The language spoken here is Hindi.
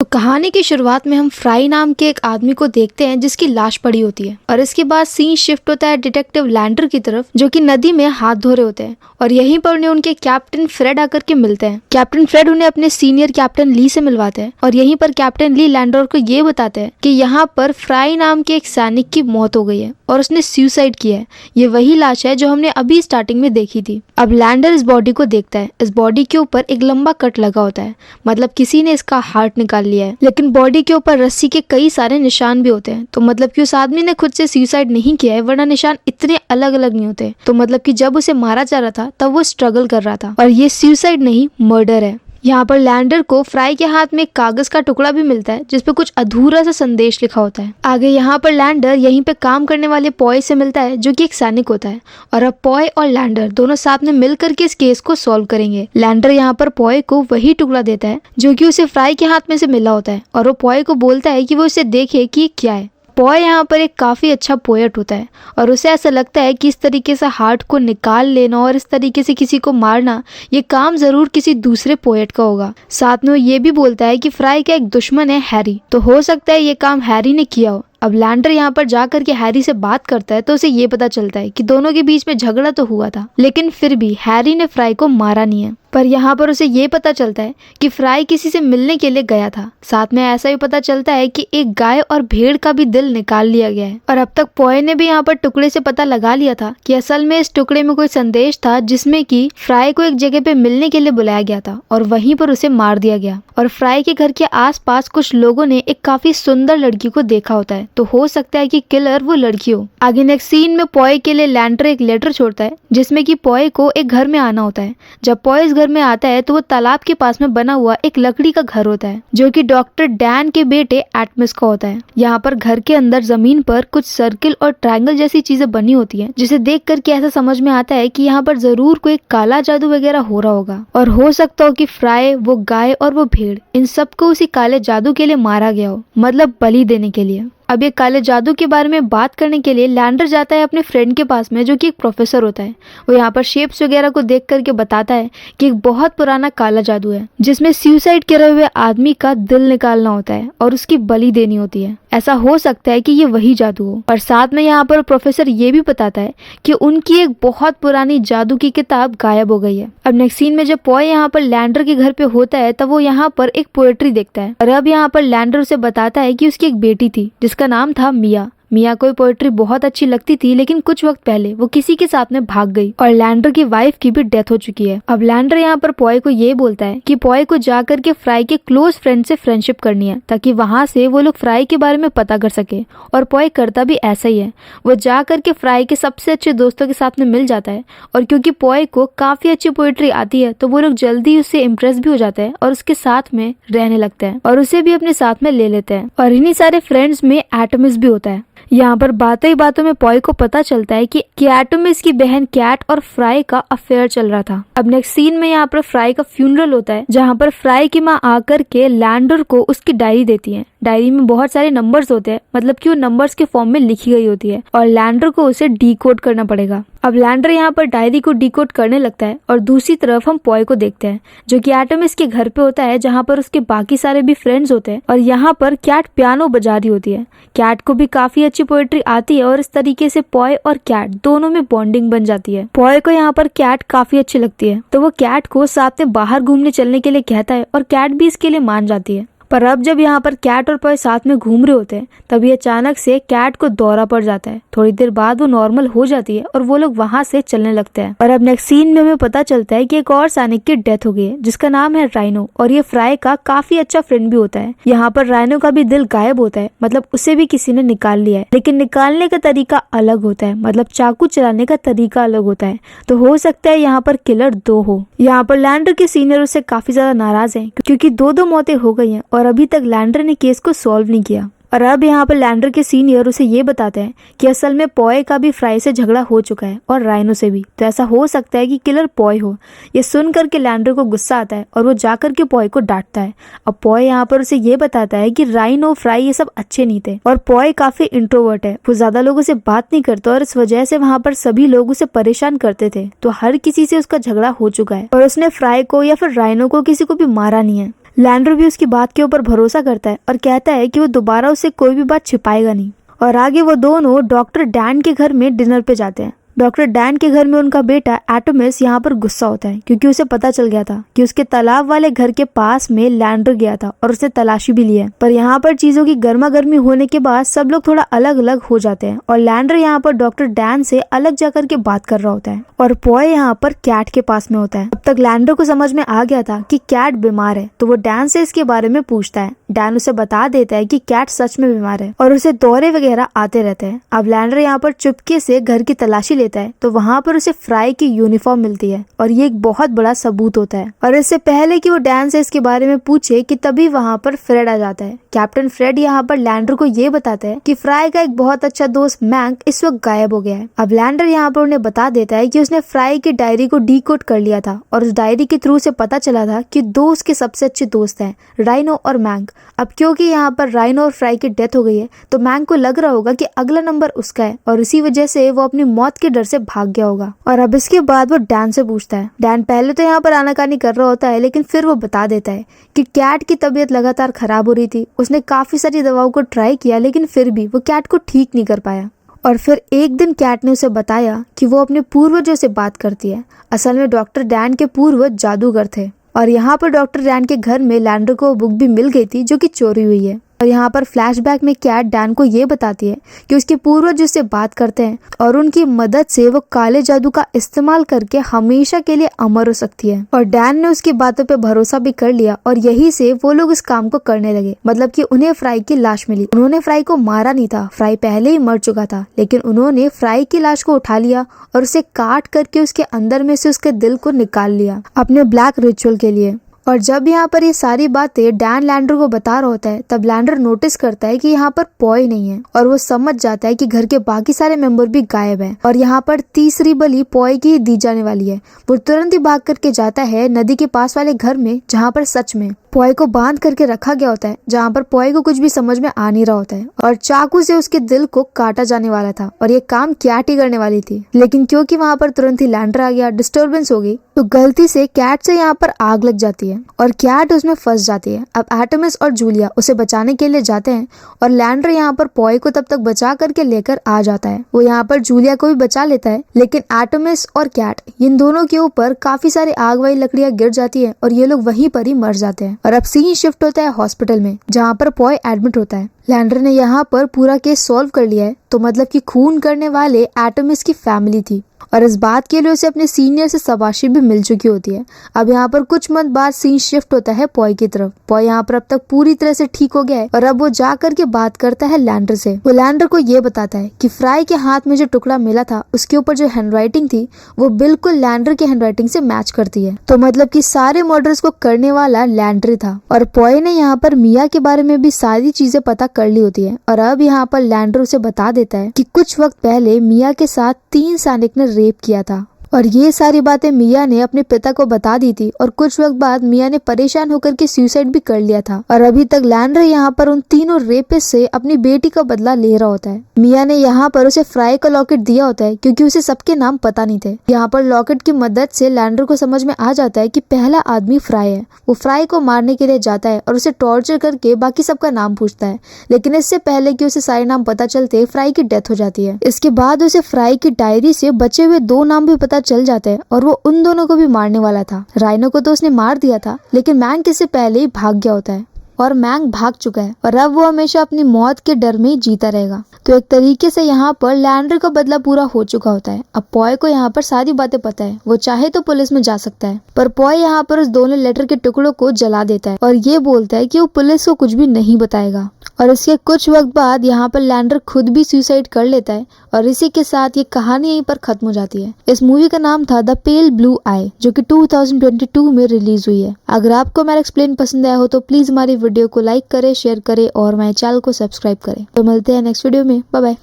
तो कहानी की शुरुआत में हम फ्राई नाम के एक आदमी को देखते हैं जिसकी लाश पड़ी होती है और इसके बाद सीन शिफ्ट होता है डिटेक्टिव लैंडर की तरफ जो कि नदी में हाथ धो रहे होते हैं और यहीं पर उन्हें उनके कैप्टन फ्रेड आकर के मिलते हैं। कैप्टन फ्रेड उन्हें अपने सीनियर कैप्टन ली से मिलवाते हैं और यहीं पर कैप्टन ली लैंडर को ये बताते हैं कि यहाँ पर फ्राई नाम के एक सैनिक की मौत हो गई है और उसने सुसाइड किया है। ये वही लाश है जो हमने अभी स्टार्टिंग में देखी थी। अब लैंडर इस बॉडी को देखता है। इस बॉडी के ऊपर एक लंबा कट लगा होता है, मतलब किसी ने इसका हार्ट निकाल लिया है, लेकिन बॉडी के ऊपर रस्सी के कई सारे निशान भी होते हैं। तो मतलब कि उस आदमी ने खुद से सुसाइड नहीं किया है, वरना निशान इतने अलग अलग नहीं होते। तो मतलब कि जब उसे मारा जा रहा था तब वो स्ट्रगल कर रहा था और ये सुसाइड नहीं मर्डर है। यहाँ पर लैंडर को फ्राई के हाथ में एक कागज का टुकड़ा भी मिलता है जिसपे कुछ अधूरा सा संदेश लिखा होता है। आगे यहाँ पर लैंडर यहीं पे काम करने वाले पॉय से मिलता है जो कि एक सैनिक होता है और अब पॉय और लैंडर दोनों साथ में मिलकर के इस केस को सॉल्व करेंगे। लैंडर यहाँ पर पॉय को वही टुकड़ा देता है जो कि उसे फ्राई के हाथ में से मिला होता है और वो पॉय को बोलता है कि वो उसे देखे कि ये क्या है। पॉय यहाँ पर एक काफी अच्छा पोएट होता है और उसे ऐसा लगता है कि इस तरीके से हार्ट को निकाल लेना और इस तरीके से किसी को मारना ये काम जरूर किसी दूसरे पोएट का होगा। साथ में वो ये भी बोलता है कि फ्राई का एक दुश्मन है हैरी, तो हो सकता है ये काम हैरी ने किया हो। अब लैंडर यहाँ पर जाकर के हैरी से बात करता है तो उसे ये पता चलता है कि दोनों के बीच में झगड़ा तो हुआ था, लेकिन फिर भी हैरी ने फ्राई को मारा नहीं है। पर यहाँ पर उसे ये पता चलता है कि फ्राई किसी से मिलने के लिए गया था। साथ में ऐसा भी पता चलता है कि एक गाय और भेड़ का भी दिल निकाल लिया गया है। और अब तक पॉय ने भी यहाँ पर टुकड़े से पता लगा लिया था कि असल में इस टुकड़े में कोई संदेश था जिसमें कि फ्राई को एक जगह पे मिलने के लिए बुलाया गया था और वहीं पर उसे मार दिया गया। और फ्राई के घर के आसपास कुछ लोगों ने एक काफी सुंदर लड़की को देखा होता है, तो हो सकता है कि किलर वो लड़की हो। आगे नेक्स्ट सीन में पॉय के लिए लैंडर एक लेटर छोड़ता है जिसमें कि पॉय को एक घर में आना होता है। जब पॉय इस घर में आता है तो वो तालाब के पास में बना हुआ एक लकड़ी का घर होता है जो कि डॉक्टर डैन के बेटे एटमिस का होता है। यहाँ पर घर के अंदर जमीन पर कुछ सर्किल और ट्रायंगल जैसी चीजें बनी होती हैं, जिसे देख करके ऐसा समझ में आता है कि यहाँ पर जरूर कोई काला जादू वगैरह हो रहा होगा और हो सकता हो कि फ्राई, वो गाय और वो भेड़, इन सबको उसी काले जादू के लिए मारा गया हो, मतलब बलि देने के लिए। अब ये काले जादू के बारे में बात करने के लिए लैंडर जाता है अपने फ्रेंड के पास में जो कि एक प्रोफेसर होता है। वो यहाँ पर शेप्स वगैरह को देख करके बताता है कि एक बहुत पुराना काला जादू है जिसमें सुसाइड करे हुए आदमी का दिल निकालना होता है और उसकी बलि देनी होती है। ऐसा हो सकता है कि ये वही जादू हो। और साथ में यहाँ पर प्रोफेसर ये भी बताता है कि उनकी एक बहुत पुरानी जादू की किताब गायब हो गई है। अब नेक्स्ट सीन में जब पॉय यहाँ पर लैंडर के घर पे होता है तब वो यहाँ पर एक पोएट्री देखता है और अब यहाँ पर लैंडर उसे बताता है कि उसकी एक बेटी थी जिसका नाम था मिया। मिया को पोएट्री बहुत अच्छी लगती थी, लेकिन कुछ वक्त पहले वो किसी के साथ में भाग गई और लैंडर की वाइफ की भी डेथ हो चुकी है। अब लैंडर यहाँ पर पॉय को ये बोलता है कि पॉय को जाकर के फ्राई के क्लोज फ्रेंड से फ्रेंडशिप करनी है ताकि वहां से वो लोग फ्राई के बारे में पता कर सके। और पॉय करता भी ऐसा ही है। वो जाकर के फ्राई के सबसे अच्छे दोस्तों के साथ में मिल जाता है और क्योंकि पॉय को काफी अच्छी पोएट्री आती है तो वो लोग जल्दी उससे इम्प्रेस भी हो जाते हैं और उसके साथ में रहने लगते हैं और उसे भी अपने साथ में ले लेते हैं। और इन्हीं सारे फ्रेंड्स में एटमिस भी होता है। यहाँ पर बातों ही बातों में पॉय को पता चलता है कि एटमिस की बहन कैट और फ्राई का अफेयर चल रहा था। अब नेक्स्ट सीन में यहाँ पर फ्राई का फ्यूनरल होता है जहाँ पर फ्राई की माँ आकर के लैंडर को उसकी डायरी देती है। डायरी में बहुत सारे नंबर्स होते हैं, मतलब कि वो नंबर्स के फॉर्म में लिखी गई होती है और लैंडर को उसे डिकोड करना पड़ेगा। अब लैंडर यहाँ पर डायरी को डिकोड करने लगता है और दूसरी तरफ हम पॉय को देखते हैं जो कि एटमिस के घर पे होता है जहाँ पर उसके बाकी सारे भी फ्रेंड्स होते हैं और यहाँ पर कैट पियानो बजा रही होती है। कैट को भी काफी अच्छी पोएट्री आती है और इस तरीके से पॉय और कैट दोनों में बॉन्डिंग बन जाती है। पॉय को यहाँ पर कैट काफी अच्छी लगती है तो वो कैट को साथ में बाहर घूमने चलने के लिए कहता है और कैट भी इसके लिए मान जाती है। पर अब जब यहाँ पर कैट और पॉय साथ में घूम रहे होते हैं तभी अचानक से कैट को दौरा पड़ जाता है। थोड़ी देर बाद वो नॉर्मल हो जाती है और वो लोग वहां से चलने लगते हैं। और अब नेक्स्ट सीन में हमें पता चलता है कि एक और सैनिक की डेथ हो गई है जिसका नाम है राइनो और ये फ्राई का काफी अच्छा फ्रेंड भी होता है। यहाँ पर राइनो का भी दिल गायब होता है, मतलब उसे भी किसी ने निकाल लिया है, लेकिन निकालने का तरीका अलग होता है, मतलब चाकू चलाने का तरीका अलग होता है। तो हो सकता है यहाँ पर किलर दो हो। यहाँ पर लैंडर के सीनियर उससे काफी ज्यादा नाराज है क्योंकि दो मौतें हो गई हैं और अभी तक लैंडर ने केस को सॉल्व नहीं किया। और अब यहाँ पर लैंडर के सीनियर उसे ये बताते हैं कि असल में पॉय का भी फ्राई से झगड़ा हो चुका है और राइनो से भी, तो ऐसा हो सकता है कि किलर पॉय हो। ये सुन करके लैंडर को गुस्सा आता है और वो जाकर के पॉय को डांटता है। अब पॉय यहाँ पर उसे ये बताता है कि राइनो फ्राई ये सब अच्छे नहीं थे और पॉय काफी इंट्रोवर्ट है, वो ज्यादा लोगों से बात नहीं करता और इस वजह से वहाँ पर सभी लोग उसे परेशान करते थे, तो हर किसी से उसका झगड़ा हो चुका है और उसने फ्राई को या फिर राइनो को किसी को भी मारा नहीं है। लैंडर भी उसकी बात के ऊपर भरोसा करता है और कहता है कि वो दोबारा उससे कोई भी बात छिपाएगा नहीं। और आगे वो दोनों डॉक्टर डैन के घर में डिनर पे जाते हैं। डॉक्टर डैन के घर में उनका बेटा एटोमिस यहाँ पर गुस्सा होता है क्योंकि उसे पता चल गया था कि उसके तालाब वाले घर के पास में लैंडर गया था और उसने तलाशी भी ली है। पर यहाँ पर चीजों की गर्मा गर्मी होने के बाद सब लोग थोड़ा अलग अलग हो जाते हैं और लैंडर यहाँ पर डॉक्टर डैन से अलग जाकर के बात कर रहा होता है और पॉय यहाँ पर कैट के पास में होता है। अब तक लैंडर को समझ में आ गया था कि कैट बीमार है, तो वो डैन से इसके बारे में पूछता है। डैन उसे बता देता है कि कैट सच में बीमार है और उसे दौरे वगैरह आते रहते हैं। अब लैंडर यहाँ पर चुपके से घर की तलाशी लेता है तो वहाँ पर उसे फ्राई की यूनिफॉर्म मिलती है और ये एक बहुत बड़ा सबूत होता है। और इससे पहले कि वो डैन से इसके बारे में पूछे कि तभी वहाँ पर फ्रेड आ जाता है। कैप्टन फ्रेड यहाँ पर लैंडर को ये बताता है कि फ्राई का एक बहुत अच्छा दोस्त मैंक इस वक्त गायब हो गया है। अब लैंडर यहाँ पर उन्हें बता देता है कि उसने फ्राई की डायरी को डीकोड कर लिया था और उस डायरी के थ्रू से पता चला था कि दो उसके सबसे अच्छे दोस्त हैं, राइनो और मैंक। अब क्योंकि यहाँ पर राइनो और फ्राई की डेथ हो गई है तो मैंक को लग रहा होगा कि अगला नंबर उसका है और इसी वजह से वो अपनी मौत के डर से भाग गया होगा। और अब इसके बाद वो डैन से पूछता है। डैन पहले तो यहाँ पर आनाकानी कर रहा होता है लेकिन फिर वो बता देता है कि कैट की तबीयत लगातार खराब हो रही थी। उसने काफी सारी दवाओं को ट्राई किया लेकिन फिर भी वो कैट को ठीक नहीं कर पाया। और फिर एक दिन कैट ने उसे बताया कि वो अपने पूर्वजों से बात करती है। असल में डॉक्टर डैन के पूर्वज जादूगर थे और यहाँ पर डॉक्टर डैन के घर में लैंडर को बुक भी मिल गई थी जो कि चोरी हुई है। और यहाँ पर फ्लैशबैक में कैट डैन को ये बताती है कि उसके पूर्वज उससे बात करते हैं और उनकी मदद से वो काले जादू का इस्तेमाल करके हमेशा के लिए अमर हो सकती है। और डैन ने उसकी बातों पे भरोसा भी कर लिया और यही से वो लोग इस काम को करने लगे। मतलब कि उन्हें फ्राई की लाश मिली। उन्होंने फ्राई को मारा नहीं था, फ्राई पहले ही मर चुका था, लेकिन उन्होंने फ्राई की लाश को उठा लिया और उसे काट करके उसके अंदर में से उसके दिल को निकाल लिया अपने ब्लैक रिचुअल के लिए। और जब यहाँ पर ये सारी बातें डैन लैंडर को बता रहा होता है तब लैंडर नोटिस करता है कि यहाँ पर पॉय नहीं है और वो समझ जाता है कि घर के बाकी सारे मेंबर भी गायब हैं और यहाँ पर तीसरी बलि पॉय की दी जाने वाली है। वो तुरंत ही भाग करके जाता है नदी के पास वाले घर में जहाँ पर सच में पॉय को बांध करके रखा गया होता है, जहाँ पर पॉय को कुछ भी समझ में आ नहीं रहा होता है और चाकू से उसके दिल को काटा जाने वाला था और ये काम कैट ही करने वाली थी। लेकिन क्योंकि वहाँ पर तुरंत ही लैंडर आ गया, डिस्टर्बेंस हो गई, तो गलती से कैट से यहाँ पर आग लग जाती है और कैट उसमें फंस जाती है। अब एटोमिस और जूलिया उसे बचाने के लिए जाते हैं और लैंडर यहाँ पर पॉय को तब तक बचा करके लेकर आ जाता है। वो यहाँ पर जूलिया को भी बचा लेता है लेकिन एटोमिस और कैट इन दोनों के ऊपर काफी सारी आग वाली लकड़ियां गिर जाती है और ये लोग वहीं पर ही मर जाते हैं। और अब सीन शिफ्ट होता है हॉस्पिटल में जहाँ पर पॉय एडमिट होता है। लैंडर ने यहाँ पर पूरा केस सॉल्व कर लिया है, तो मतलब कि खून करने वाले एटोमिस की फैमिली थी और इस बात के लिए उसे अपने सीनियर से शाबाशी भी मिल चुकी होती है। अब यहाँ पर कुछ मंथ बाद सीन शिफ्ट होता है पॉय की तरफ। पॉय यहाँ पर अब तक पूरी तरह से ठीक हो गया है और अब वो जा करके बात करता है लैंडर से। वो लैंडर को ये बताता है कि फ्राई के हाथ में जो टुकड़ा मिला था उसके ऊपर जो हैंडराइटिंग थी वो बिल्कुल लैंडर की हैंडराइटिंग से मैच करती है। तो मतलब कि सारे मर्डर्स को करने वाला लैंडर था। और पॉय ने यहाँ पर मिया के बारे में भी सारी चीजें पता कर ली होती है और अब यहाँ पर लैंडर उसे बता देता है कि कुछ वक्त पहले मिया के साथ 3 सैनिक ने रेप किया था और ये सारी बातें मिया ने अपने पिता को बता दी थी और कुछ वक्त बाद मिया ने परेशान होकर के सुसाइड भी कर लिया था। और अभी तक लैंडर यहाँ पर उन तीनों रेपिस्ट से अपनी बेटी का बदला ले रहा होता है। मिया ने यहाँ पर उसे फ्राई का लॉकेट दिया होता है क्योंकि उसे सबके नाम पता नहीं थे। यहाँ पर लॉकेट की मदद से लैंडर को समझ में आ जाता है कि पहला आदमी फ्राई है। वो फ्राई को मारने के लिए जाता है और उसे टॉर्चर करके बाकी सबका नाम पूछता है, लेकिन इससे पहले कि उसे सारे नाम पता चलते फ्राई की डेथ हो जाती है। इसके बाद उसे फ्राई की डायरी से बचे हुए 2 नाम भी पता चल जाते हैं और वो उन दोनों को भी मारने वाला था। राइनो को तो उसने मार दिया था लेकिन मैंक इससे पहले ही भाग गया होता है और मैंक भाग चुका है और अब वो हमेशा अपनी मौत के डर में ही जीता रहेगा। तो एक तरीके से यहाँ पर लैंडर का बदला पूरा हो चुका होता है। अब पॉय को यहाँ पर सारी बातें पता है, वो चाहे तो पुलिस में जा सकता है, पर पॉय यहाँ पर उस दोनों लेटर के टुकड़ों को जला देता है और ये बोलता है कि वो पुलिस को कुछ भी नहीं बताएगा। और इसके कुछ वक्त बाद यहाँ पर लैंडर खुद भी सुसाइड कर लेता है और इसी के साथ ये कहानी यहीं पर खत्म हो जाती है। इस मूवी का नाम था द पेल ब्लू आई, जो कि 2022 में रिलीज हुई है। अगर आपको मेरा एक्सप्लेन पसंद आया हो तो प्लीज हमारी वीडियो को लाइक करें, शेयर करें और हमारे चैनल को सब्सक्राइब करें। तो मिलते हैं नेक्स्ट वीडियो में। Bye bye.